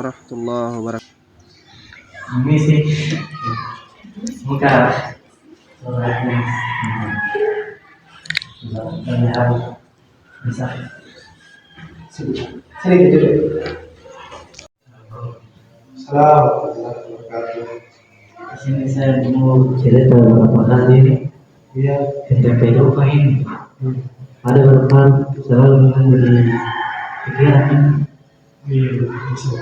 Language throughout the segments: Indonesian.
warahmatullahi wabarakatuh. Ini sih semoga sholatnya terlihat bisa sedikit dulu. Assalamualaikum warahmatullahi wabarakatuh. Di sini saya mau cerita beberapa kali Iya. tentang kehidupan ini. Ada beberapa hal selalu menjadi pikiran Iya, bisa.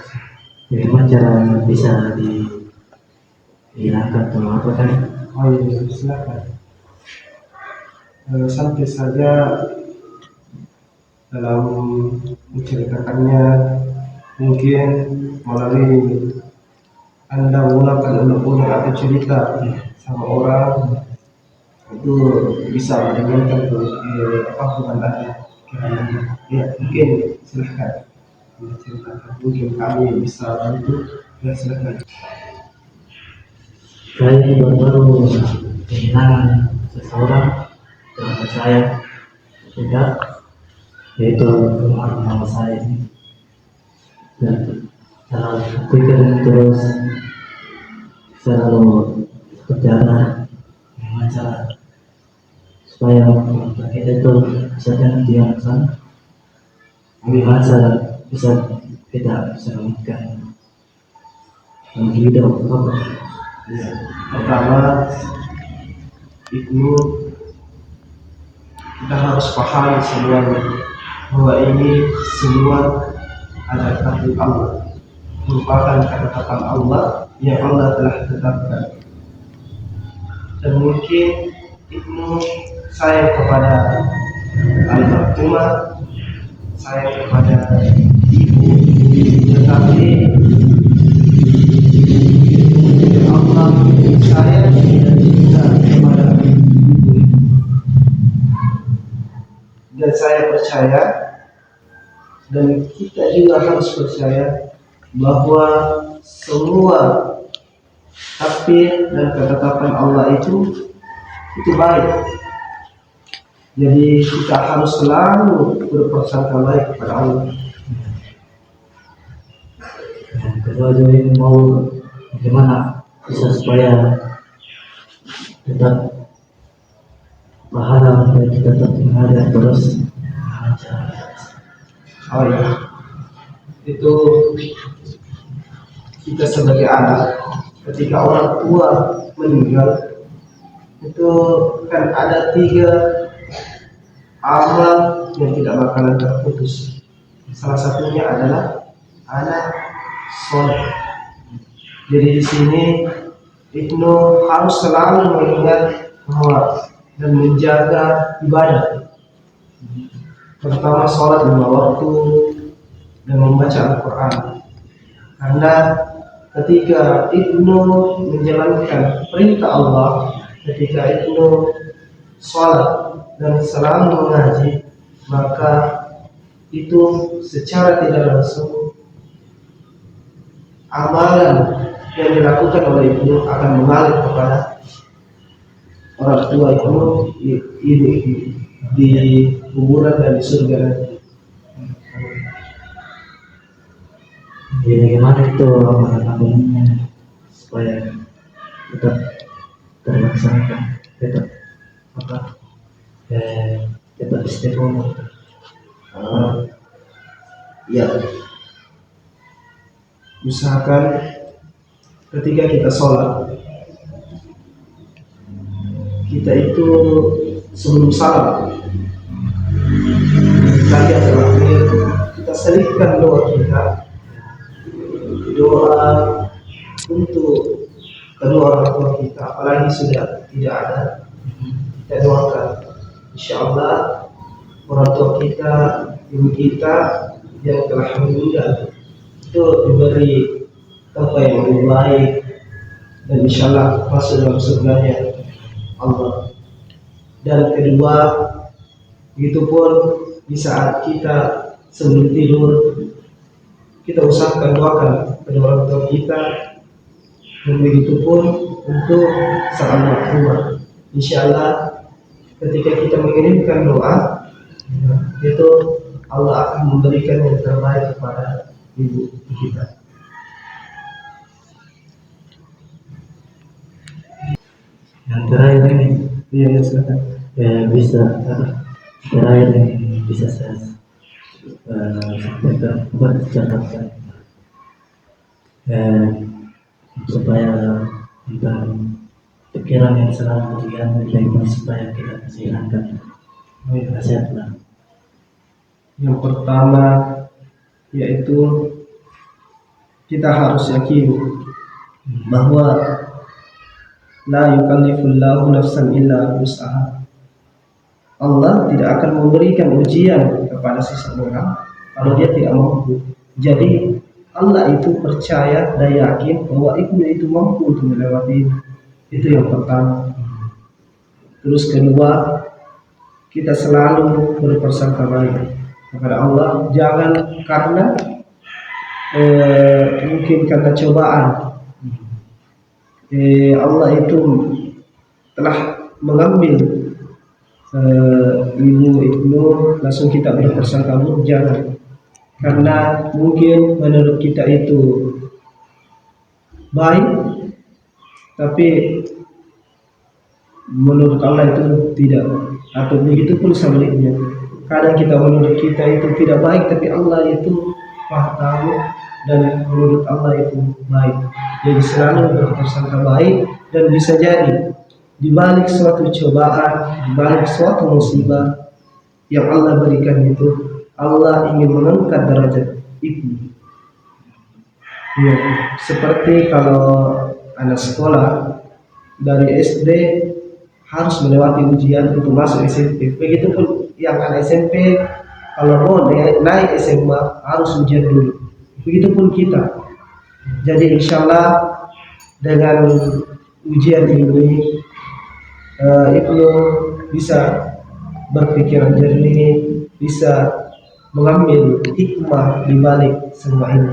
bagaimana cara bisa dihilangkan atau apa kan? Oh iya, silakan. Santai saja dalam menceritakannya, mungkin melalui Anda menggunakan unek-unek atau cerita sama orang itu bisa mendengarkan hubungan Anda. Ya, mungkin silakan menceritakan. Mungkin kami bisa bantu. Ya, silakan. Saya baru kehilangan seseorang teman saya juga, yaitu nama saya ini. Dan dalam pikiran terus selalu berjalan dengan cara supaya kita itu bisa diam sana, bagaimana cara bisa kita selamatkan dalam hidup apa? Ya, pertama itu kita harus pahami semuanya bahwa ini semua adalah takdir Allah, merupakan ketetapan Allah yang Allah telah tetapkan. Dan mungkin Ibnu sayang kepada almarhumah, sayang kepada ibu, tetapi Allah saya tidak cinta kepada ibu. Dan saya percaya, dan kita juga harus percaya bahwa semua takdir dan ketetapan Allah itu baik. Jadi kita harus selalu berprasangka baik kepada Allah. Yang kedua juga ini mau bagaimana bisa supaya tetap pahala dan kita tetap mengalir terus. Oh iya, itu kita sebagai anak, ketika orang tua meninggal, itu kan ada 3 amal yang tidak bakalan terputus. Salah satunya adalah anak soleh. Jadi di sini Ibnu harus selalu mengingat bahwa dan menjaga ibadah, terutama sholat 5 waktu dan membaca Al-Quran. Karena ketika Ibnu menjalankan perintah Allah, ketika Ibnu sholat dan selalu mengaji, maka itu secara tidak langsung amalan yang dilakukan oleh Ibnu akan mengalir kepada orang tua Ibnu di kuburan dan di surga nanti. Jadi bagaimana itu amalan-amalannya supaya tetap terlaksanakan, tetap tetap istiqomah. Ya, misalkan ketika kita sholat, kita itu sebelum salam tadi terakhir kita selipkan doa kita, doa untuk kedua orang tua kita, apalagi sudah tidak ada, kita doakan insyaallah orang tua kita, ibu kita yang telah meninggal itu diberi tempat yang lebih baik dan insyaallah masuk dalam surganya Allah. Dan kedua, begitupun di saat kita sebelum tidur, kita usahakan doakan kedua orang tua kita, dan begitupun untuk sang almarhumah. Insyaallah ketika kita mengirimkan doa, itu Allah akan memberikan yang terbaik kepada ibu kita. Yang terakhir ini Iya, ya, silakan. bisa terakhir ini bisa saya sampaikan buat catatan supaya tentang pikiran yang selalu diambil supaya kita kesilangkan nasihatlah. Yang pertama yaitu kita harus yakin bahwa la yukallifullahu nafsan illa wus'aha. Allah tidak akan memberikan ujian kepada seseorang kalau dia tidak mampu. Jadi Allah itu percaya dan yakin bahwa itu mampu untuk melewati. Itu yang pertama. Terus kedua, kita selalu berprasangka baik kepada Allah. Jangan karena mungkin karena cobaan Allah itu telah mengambil ilmu langsung kita berprasangka buruk. Jangan, karena mungkin menurut kita itu baik, tapi menurut Allah itu tidak, atau begitu pun sebaliknya. Kadang kita menurut kita itu tidak baik, tapi Allah itu Maha tahu dan menurut Allah itu baik. Jadi selalu berprasangka baik, dan bisa jadi di balik suatu cobaan, di balik suatu musibah yang Allah berikan itu, Allah ingin mengangkat derajat ibnu. Ya, seperti kalau anak sekolah dari SD harus melewati ujian untuk masuk SMP. Begitupun yang anak SMP kalau mau naik SMA harus ujian dulu. Begitupun kita. Jadi insya Allah dengan ujian ini Ibnu bisa berpikiran jernih, bisa mengambil hikmah di balik semua ini.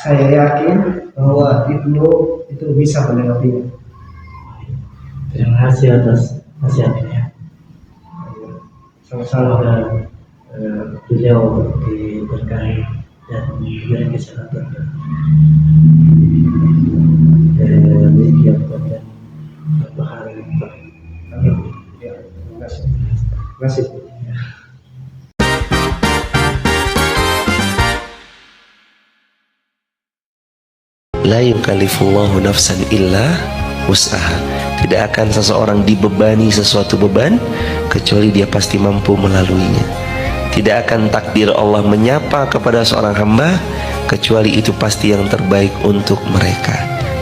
Saya yakin bahwa Ibnu itu bisa melewatinya. Terima kasih atas nasihatnya. Sama-sama. Beliau diberkahi dan diberi kesehatan dan rezeki yang kuat dan berpahala yang baik. Amin. Ya, terima kasih. Terima kasih. La yukallifullahu nafsan illa wus'aha. Tidak akan seseorang dibebani sesuatu beban kecuali dia pasti mampu melaluinya. Tidak akan takdir Allah menyapa kepada seorang hamba kecuali itu pasti yang terbaik untuk mereka.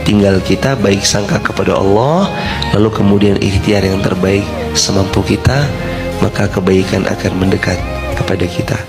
Tinggal kita baik sangka kepada Allah, lalu kemudian ikhtiar yang terbaik semampu kita, maka kebaikan akan mendekat kepada kita.